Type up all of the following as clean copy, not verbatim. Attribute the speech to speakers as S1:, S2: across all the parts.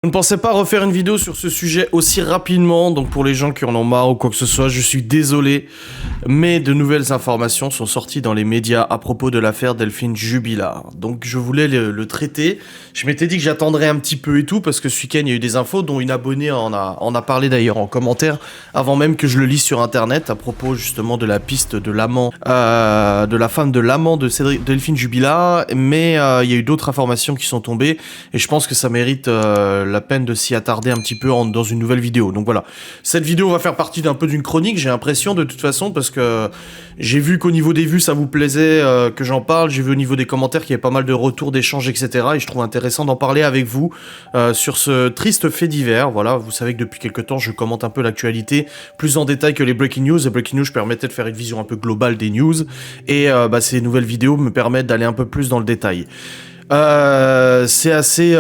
S1: Je ne pensais pas refaire une vidéo sur ce sujet aussi rapidement, donc pour les gens qui en ont marre ou quoi que ce soit, je suis désolé, mais de nouvelles informations sont sorties dans les médias à propos de l'affaire Delphine Jubilard. Donc je voulais le traiter, je m'étais dit que j'attendrais un petit peu et tout, parce que ce week-end il y a eu des infos dont une abonnée en a parlé d'ailleurs en commentaire, avant même que je le lise sur internet, à propos justement de la piste de l'amant, de la femme de l'amant de Delphine Jubilard, mais il y a eu d'autres informations qui sont tombées, et je pense que ça mérite la peine de s'y attarder un petit peu dans une nouvelle vidéo. Donc voilà, cette vidéo va faire partie d'un peu d'une chronique, j'ai l'impression de toute façon, parce que j'ai vu qu'au niveau des vues ça vous plaisait que j'en parle, j'ai vu au niveau des commentaires qu'il y avait pas mal de retours, d'échanges, etc. Et je trouve intéressant d'en parler avec vous sur ce triste fait divers. Voilà, vous savez que depuis quelques temps je commente un peu l'actualité plus en détail que les breaking news. Les breaking news je permettais de faire une vision un peu globale des news, et ces nouvelles vidéos me permettent d'aller un peu plus dans le détail. C'est assez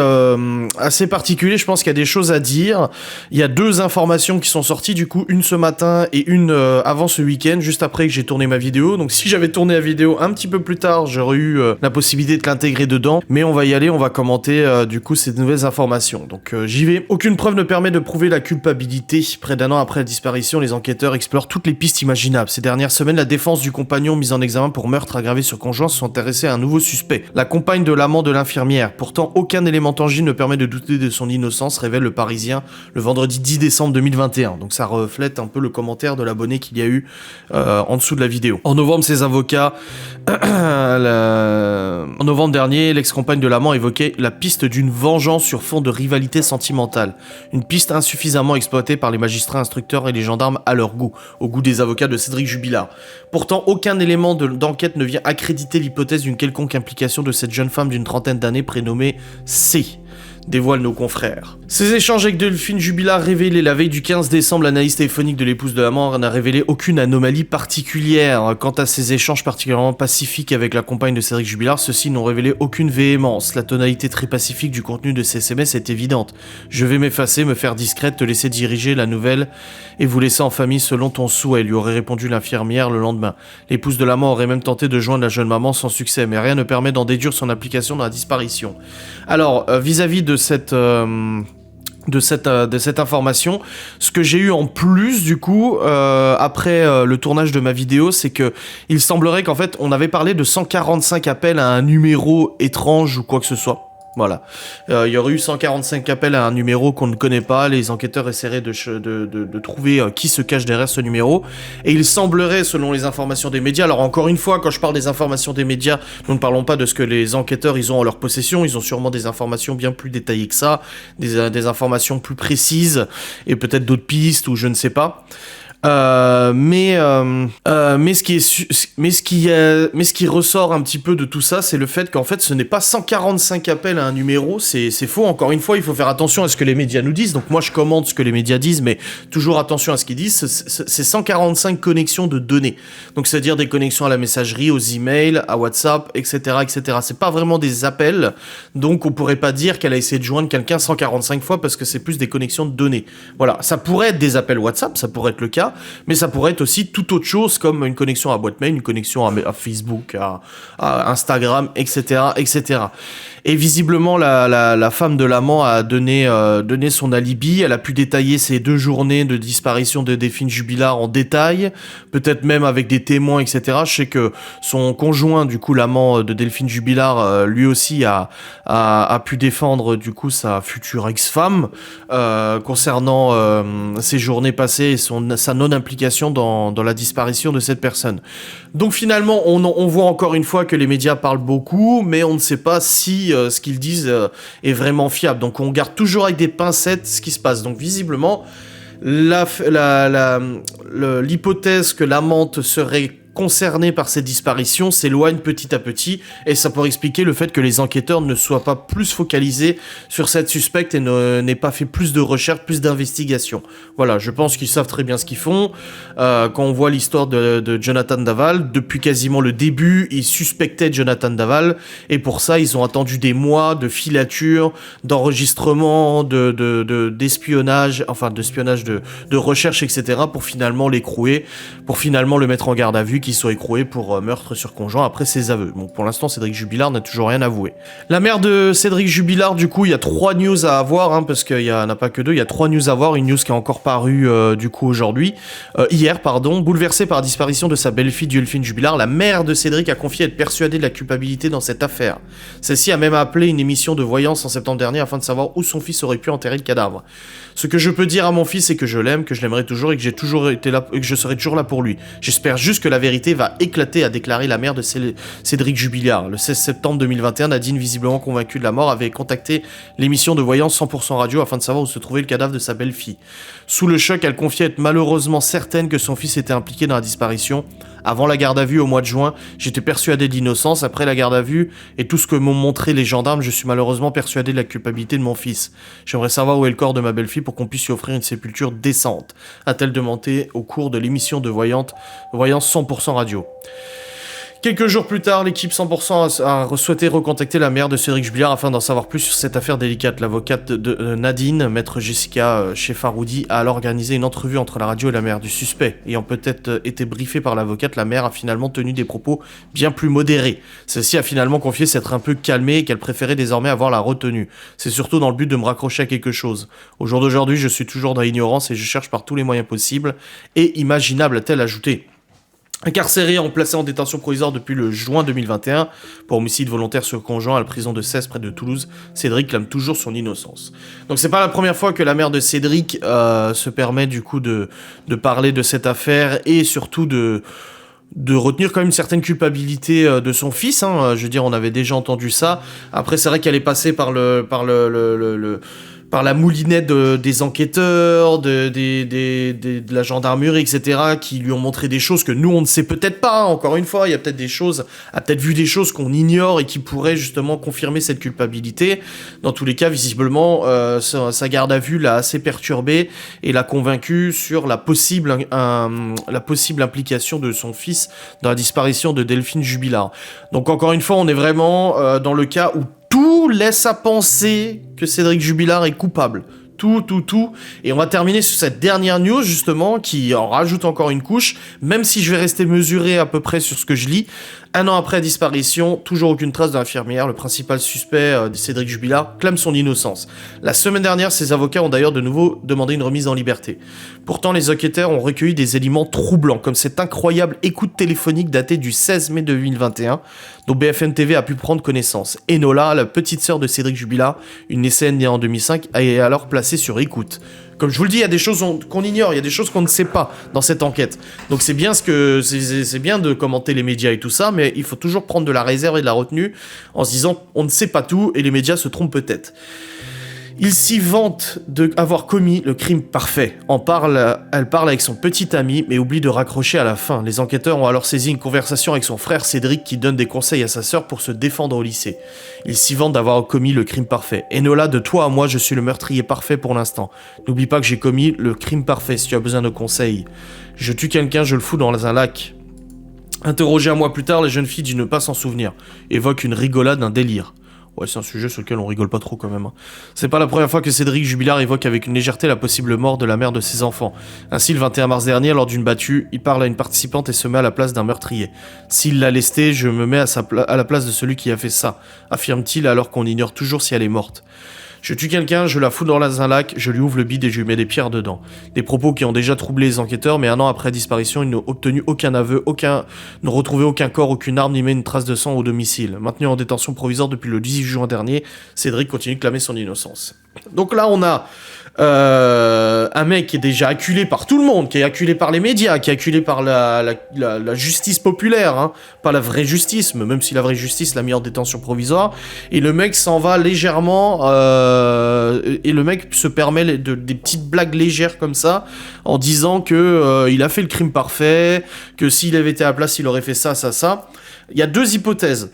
S1: particulier, je pense qu'il y a des choses à dire. Il y a deux informations qui sont sorties, du coup, une ce matin et une avant ce week-end, juste après que j'ai tourné ma vidéo. Donc si j'avais tourné la vidéo un petit peu plus tard, j'aurais eu la possibilité de l'intégrer dedans. Mais on va y aller, on va commenter du coup ces nouvelles informations. Donc j'y vais. Aucune preuve ne permet de prouver la culpabilité. Près d'un an après la disparition, les enquêteurs explorent toutes les pistes imaginables. Ces dernières semaines, la défense du compagnon mis en examen pour meurtre aggravé sur conjoint se sont intéressés à un nouveau suspect. La compagne de l'amant de l'infirmière. Pourtant, aucun élément tangible ne permet de douter de son innocence, révèle le Parisien le vendredi 10 décembre 2021. Donc ça reflète un peu le commentaire de l'abonné qu'il y a eu en dessous de la vidéo. En novembre, ses avocats... En novembre dernier, l'ex-compagne de l'amant évoquait la piste d'une vengeance sur fond de rivalité sentimentale. Une piste insuffisamment exploitée par les magistrats instructeurs et les gendarmes à leur goût, au goût des avocats de Cédric Jubilard. Pourtant, aucun élément d'enquête ne vient accréditer l'hypothèse d'une quelconque implication de cette jeune femme d'une trentaine d'années prénommée C, dévoile nos confrères. Ces échanges avec Delphine Jubilard révélés la veille du 15 décembre, l'analyse téléphonique de l'épouse de l'amant n'a révélé aucune anomalie particulière. Quant à ces échanges particulièrement pacifiques avec la compagne de Cédric Jubilard, ceux-ci n'ont révélé aucune véhémence. La tonalité très pacifique du contenu de ces SMS est évidente. Je vais m'effacer, me faire discrète, te laisser diriger la nouvelle et vous laisser en famille selon ton souhait, lui aurait répondu l'infirmière le lendemain. L'épouse de l'amant aurait même tenté de joindre la jeune maman sans succès, mais rien ne permet d'en déduire son implication dans la disparition. Alors, vis-à-vis de cette information, ce que j'ai eu en plus du coup après le tournage de ma vidéo, c'est que il semblerait qu'en fait on avait parlé de 145 appels à un numéro étrange ou quoi que ce soit. Voilà, il y aurait eu 145 appels à un numéro qu'on ne connaît pas, les enquêteurs essaieraient de trouver qui se cache derrière ce numéro, et il semblerait, selon les informations des médias, alors encore une fois, quand je parle des informations des médias, nous ne parlons pas de ce que les enquêteurs ils ont en leur possession, ils ont sûrement des informations bien plus détaillées que ça, des informations plus précises, et peut-être d'autres pistes, ou je ne sais pas. Mais ce qui ressort un petit peu de tout ça, c'est le fait qu'en fait ce n'est pas 145 appels à un numéro, c'est faux. Encore une fois, il faut faire attention à ce que les médias nous disent. Donc moi je commente ce que les médias disent, mais toujours attention à ce qu'ils disent. C'est 145 connexions de données. Donc c'est-à-dire des connexions à la messagerie, aux emails, à WhatsApp, etc., etc. C'est pas vraiment des appels, donc on pourrait pas dire qu'elle a essayé de joindre quelqu'un 145 fois parce que c'est plus des connexions de données. Voilà, ça pourrait être des appels WhatsApp, ça pourrait être le cas. Mais ça pourrait être aussi toute autre chose comme une connexion à boîte mail, une connexion à Facebook, à Instagram, etc., etc. Et visiblement, la femme de l'amant a donné son alibi. Elle a pu détailler ces 2 journées de disparition de Delphine Jubilard en détail, peut-être même avec des témoins, etc. Je sais que son conjoint, du coup, l'amant de Delphine Jubilard, lui aussi a pu défendre, du coup, sa future ex-femme concernant ces journées passées et sa non-implication dans la disparition de cette personne. Donc finalement, on voit encore une fois que les médias parlent beaucoup, mais on ne sait pas si ce qu'ils disent est vraiment fiable. Donc on garde toujours avec des pincettes ce qui se passe. Donc visiblement, l'hypothèse que l'amante serait concernés par cette disparition s'éloignent petit à petit, et ça pourrait expliquer le fait que les enquêteurs ne soient pas plus focalisés sur cette suspecte et n'aient pas fait plus de recherches, plus d'investigations. Voilà, je pense qu'ils savent très bien ce qu'ils font. Quand on voit l'histoire de Jonathan Daval, depuis quasiment le début, ils suspectaient Jonathan Daval, et pour ça, ils ont attendu des mois de filature, d'enregistrement, d'espionnage, enfin d'espionnage, de recherche, etc., pour finalement l'écrouer, pour finalement le mettre en garde à vue, lui qui soit écroué pour meurtre sur conjoint après ses aveux. Bon, pour l'instant, Cédric Jubilard n'a toujours rien avoué. La mère de Cédric Jubilard, du coup, il y a 3 news à avoir, hein, parce qu'il n'y en a pas que 2, il y a 3 news à avoir. Une news qui est encore parue, du coup, aujourd'hui. Hier, pardon. Bouleversée par la disparition de sa belle-fille Delphine Jubilard, la mère de Cédric a confié être persuadée de la culpabilité dans cette affaire. Celle-ci a même appelé une émission de voyance en septembre dernier afin de savoir où son fils aurait pu enterrer le cadavre. Ce que je peux dire à mon fils, c'est que je l'aime, que je l'aimerai toujours et que j'ai toujours été là, et que je serai toujours là pour lui. J'espère juste que la vérité va éclater, a déclaré la mère de Cédric Jubilard. Le 16 septembre 2021, Nadine, visiblement convaincue de la mort, avait contacté l'émission de voyance 100% radio afin de savoir où se trouvait le cadavre de sa belle-fille. Sous le choc, elle confiait être malheureusement certaine que son fils était impliqué dans la disparition. Avant la garde à vue au mois de juin, j'étais persuadé d'innocence. Après la garde à vue et tout ce que m'ont montré les gendarmes, je suis malheureusement persuadé de la culpabilité de mon fils. J'aimerais savoir où est le corps de ma belle-fille pour qu'on puisse lui offrir une sépulture décente, a-t-elle demandé au cours de l'émission de voyance 100% radio. Quelques jours plus tard, l'équipe 100% a souhaité recontacter la mère de Cédric Jubilard afin d'en savoir plus sur cette affaire délicate. L'avocate de Nadine, maître Jessica Chefaroudi, a alors organisé une entrevue entre la radio et la mère du suspect. Ayant peut-être été briefée par l'avocate, la mère a finalement tenu des propos bien plus modérés. Celle-ci a finalement confié s'être un peu calmée et qu'elle préférait désormais avoir la retenue. C'est surtout dans le but de me raccrocher à quelque chose. Au jour d'aujourd'hui, je suis toujours dans l'ignorance et je cherche par tous les moyens possibles et imaginables, a-t-elle ajouté. Incarcéré et placé en détention provisoire depuis le juin 2021 pour homicide volontaire sur conjoint à la prison de Cesse près de Toulouse, Cédric clame toujours son innocence. Donc c'est pas la première fois que la mère de Cédric se permet du coup de parler de cette affaire et surtout de retenir quand même une certaine culpabilité de son fils, hein. Je veux dire, on avait déjà entendu ça. Après, c'est vrai qu'elle est passée par par la moulinette des enquêteurs, de la gendarmerie, etc., qui lui ont montré des choses que nous, on ne sait peut-être pas. Encore une fois, il y a peut-être des choses, a peut-être vu des choses qu'on ignore et qui pourraient justement confirmer cette culpabilité. Dans tous les cas, visiblement, sa garde à vue l'a assez perturbé et l'a convaincu sur la possible implication de son fils dans la disparition de Delphine Jubilard. Donc encore une fois, on est vraiment dans le cas où tout laisse à penser que Cédric Jubilard est coupable. Tout. Et on va terminer sur cette dernière news, justement, qui en rajoute encore une couche, même si je vais rester mesuré à peu près sur ce que je lis. 1 an après la disparition, toujours aucune trace de l'infirmière. Le principal suspect de Cédric Jubilard clame son innocence. La semaine dernière, ses avocats ont d'ailleurs de nouveau demandé une remise en liberté. Pourtant, les enquêteurs ont recueilli des éléments troublants, comme cette incroyable écoute téléphonique datée du 16 mai 2021, dont BFM TV a pu prendre connaissance. Enola, la petite sœur de Cédric Jubilard, une lycéenne née en 2005, est alors placée sur écoute. Comme je vous le dis, il y a des choses qu'on ignore, il y a des choses qu'on ne sait pas dans cette enquête. Donc c'est bien c'est bien de commenter les médias et tout ça, mais il faut toujours prendre de la réserve et de la retenue en se disant on ne sait pas tout et les médias se trompent peut-être. Il s'y vante d'avoir commis le crime parfait. Elle parle avec son petit ami, mais oublie de raccrocher à la fin. Les enquêteurs ont alors saisi une conversation avec son frère Cédric qui donne des conseils à sa sœur pour se défendre au lycée. Il s'y vante d'avoir commis le crime parfait. Enola, de toi à moi, je suis le meurtrier parfait pour l'instant. N'oublie pas que j'ai commis le crime parfait si tu as besoin de conseils. Je tue quelqu'un, je le fous dans un lac. Interrogé un mois plus tard, la jeune fille dit ne pas s'en souvenir. Évoque une rigolade, un délire. Ouais, c'est un sujet sur lequel on rigole pas trop quand même. C'est pas la première fois que Cédric Jubilard évoque avec une légèreté la possible mort de la mère de ses enfants. Ainsi, le 21 mars dernier, lors d'une battue, il parle à une participante et se met à la place d'un meurtrier. S'il l'a lestée, je me mets à la place de celui qui a fait ça, affirme-t-il alors qu'on ignore toujours si elle est morte. Je tue quelqu'un, je la fous dans un lac, je lui ouvre le bide et je lui mets des pierres dedans. Des propos qui ont déjà troublé les enquêteurs, mais 1 an après la disparition, ils n'ont obtenu aucun aveu, n'ont retrouvé aucun corps, aucune arme, ni même une trace de sang au domicile. Maintenu en détention provisoire depuis le 18 juin dernier, Cédric continue de clamer son innocence. Donc là, on a un mec qui est déjà acculé par tout le monde, qui est acculé par les médias, qui est acculé par la justice populaire, hein, pas la vraie justice, mais même si la vraie justice l'a mis en détention provisoire, et le mec s'en va légèrement, et le mec se permet des petites blagues légères comme ça, en disant que il a fait le crime parfait, que s'il avait été à la place, il aurait fait ça. Il y a 2 hypothèses.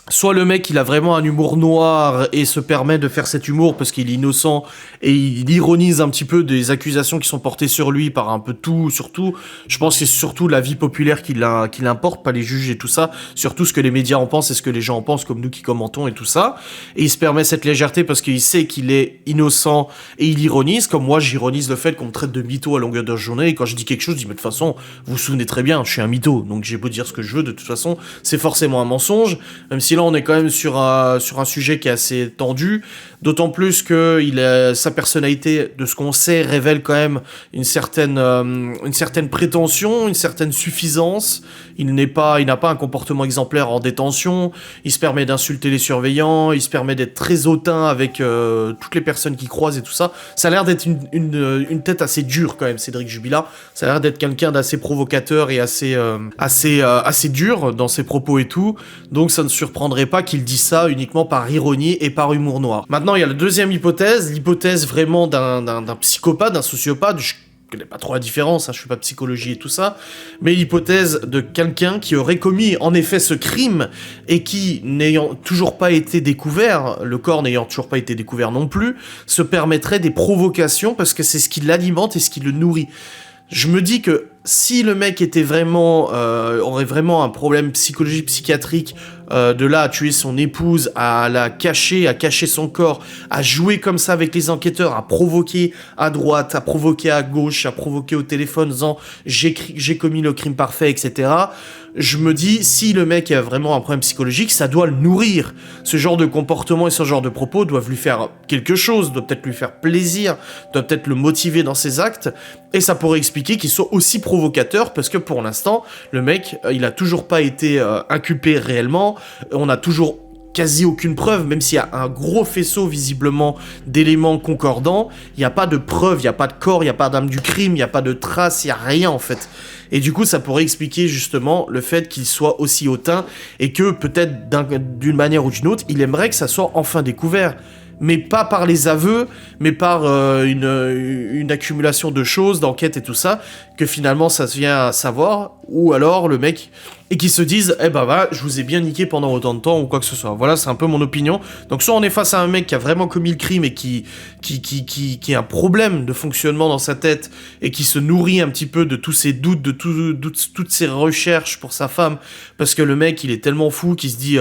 S1: soit le mec, il a vraiment un humour noir et se permet de faire cet humour parce qu'il est innocent et il ironise un petit peu des accusations qui sont portées sur lui par un peu tout, surtout. Je pense que c'est surtout la vie populaire qui l'importe, pas les juges et tout ça. Surtout ce que les médias en pensent et ce que les gens en pensent, comme nous qui commentons et tout ça. Et il se permet cette légèreté parce qu'il sait qu'il est innocent et il ironise. Comme moi, j'ironise le fait qu'on me traite de mytho à longueur de journée. Et quand je dis quelque chose, je dis, mais de toute façon, vous vous souvenez très bien, je suis un mytho. Donc j'ai beau dire ce que je veux, de toute façon, c'est forcément un mensonge. Même si là, on est quand même sur un sujet qui est assez tendu, d'autant plus que sa personnalité, de ce qu'on sait, révèle quand même une certaine prétention, une certaine suffisance. Il n'a pas un comportement exemplaire en détention, il se permet d'insulter les surveillants, il se permet d'être très hautain avec toutes les personnes qui croisent et tout ça. Ça a l'air d'être une tête assez dure quand même, Cédric Jubillar. Ça a l'air d'être quelqu'un d'assez provocateur et assez dur dans ses propos et tout. Donc ça ne surprendrait pas qu'il dise ça uniquement par ironie et par humour noir. Maintenant, il y a la deuxième hypothèse, l'hypothèse vraiment d'un psychopathe, d'un sociopathe. Je connais pas trop la différence, hein, je fais pas de psychologie et tout ça, mais l'hypothèse de quelqu'un qui aurait commis en effet ce crime et qui, n'ayant toujours pas été découvert, le corps n'ayant toujours pas été découvert non plus, se permettrait des provocations parce que c'est ce qui l'alimente et ce qui le nourrit. Je me dis que si le mec était vraiment aurait vraiment un problème psychologique, psychiatrique, de là à tuer son épouse, à la cacher, à cacher son corps, à jouer comme ça avec les enquêteurs, à provoquer à droite, à provoquer à gauche, à provoquer au téléphone en disant j'ai commis le crime parfait, etc. Je me dis, si le mec a vraiment un problème psychologique, ça doit le nourrir. Ce genre de comportement et ce genre de propos doivent lui faire quelque chose, doivent peut-être lui faire plaisir, doivent peut-être le motiver dans ses actes, et ça pourrait expliquer qu'il soit aussi provocateur, parce que pour l'instant, le mec, il a toujours pas été inculpé réellement, on a toujours quasi aucune preuve, même s'il y a un gros faisceau visiblement d'éléments concordants, il n'y a pas de preuve, il n'y a pas de corps, il n'y a pas d'arme du crime, il n'y a pas de traces, il n'y a rien en fait. Et du coup, ça pourrait expliquer justement le fait qu'il soit aussi hautain et que peut-être d'une manière ou d'une autre, il aimerait que ça soit enfin découvert. Mais pas par les aveux, mais par une accumulation de choses, d'enquêtes et tout ça, que finalement ça se vient à savoir, ou alors le mec, et qui se disent, eh ben voilà, je vous ai bien niqué pendant autant de temps, ou quoi que ce soit. Voilà, c'est un peu mon opinion. Donc soit on est face à un mec qui a vraiment commis le crime et qui a un problème de fonctionnement dans sa tête, et qui se nourrit un petit peu de tous ses doutes, de toutes ses recherches pour sa femme, parce que le mec, il est tellement fou qu'il se dit,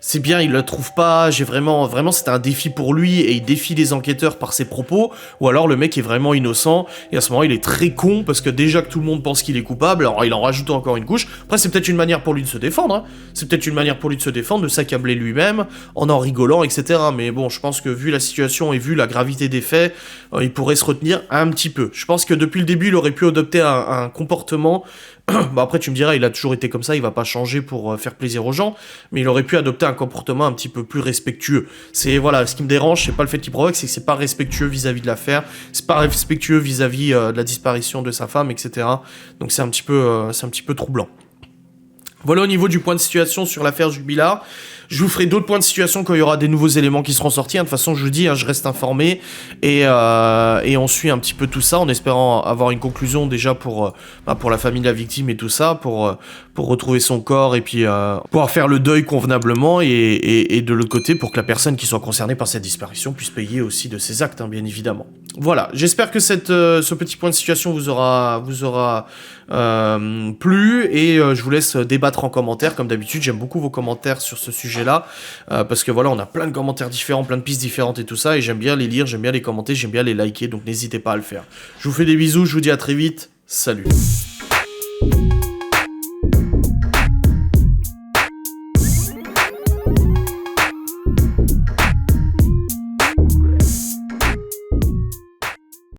S1: c'est bien, il le trouve pas, j'ai vraiment, c'était un défi pour lui, et il défie les enquêteurs par ses propos, ou alors le mec est vraiment innocent, et à ce moment il est très con, parce que déjà que tout le monde pense qu'il est coupable, alors il en rajoute encore une couche. Après c'est peut-être une manière pour lui de se défendre, hein. C'est peut-être une manière pour lui de se défendre, de s'accabler lui-même, en rigolant, etc. Mais bon, je pense que vu la situation et vu la gravité des faits, il pourrait se retenir un petit peu. Je pense que depuis le début, il aurait pu adopter un comportement. Bah après tu me diras, il a toujours été comme ça, il va pas changer pour faire plaisir aux gens, mais il aurait pu adopter un comportement un petit peu plus respectueux. C'est voilà, ce qui me dérange, c'est pas le fait qu'il provoque, c'est que c'est pas respectueux vis-à-vis de l'affaire, c'est pas respectueux vis-à-vis de la disparition de sa femme, etc. Donc c'est un petit peu troublant. Voilà au niveau du point de situation sur l'affaire Jubillar. Je vous ferai d'autres points de situation quand il y aura des nouveaux éléments qui seront sortis. De toute façon, je vous dis, je reste informé et on suit un petit peu tout ça en espérant avoir une conclusion déjà pour la famille de la victime et tout ça, pour retrouver son corps et puis pouvoir faire le deuil convenablement et de l'autre côté pour que la personne qui soit concernée par cette disparition puisse payer aussi de ses actes, hein, bien évidemment. Voilà, j'espère que ce petit point de situation vous aura plu et je vous laisse débattre en commentaire. Comme d'habitude, j'aime beaucoup vos commentaires sur ce sujet-là parce que voilà, on a plein de commentaires différents, plein de pistes différentes et tout ça, et j'aime bien les lire, j'aime bien les commenter, j'aime bien les liker, donc n'hésitez pas à le faire. Je vous fais des bisous, je vous dis à très vite, salut.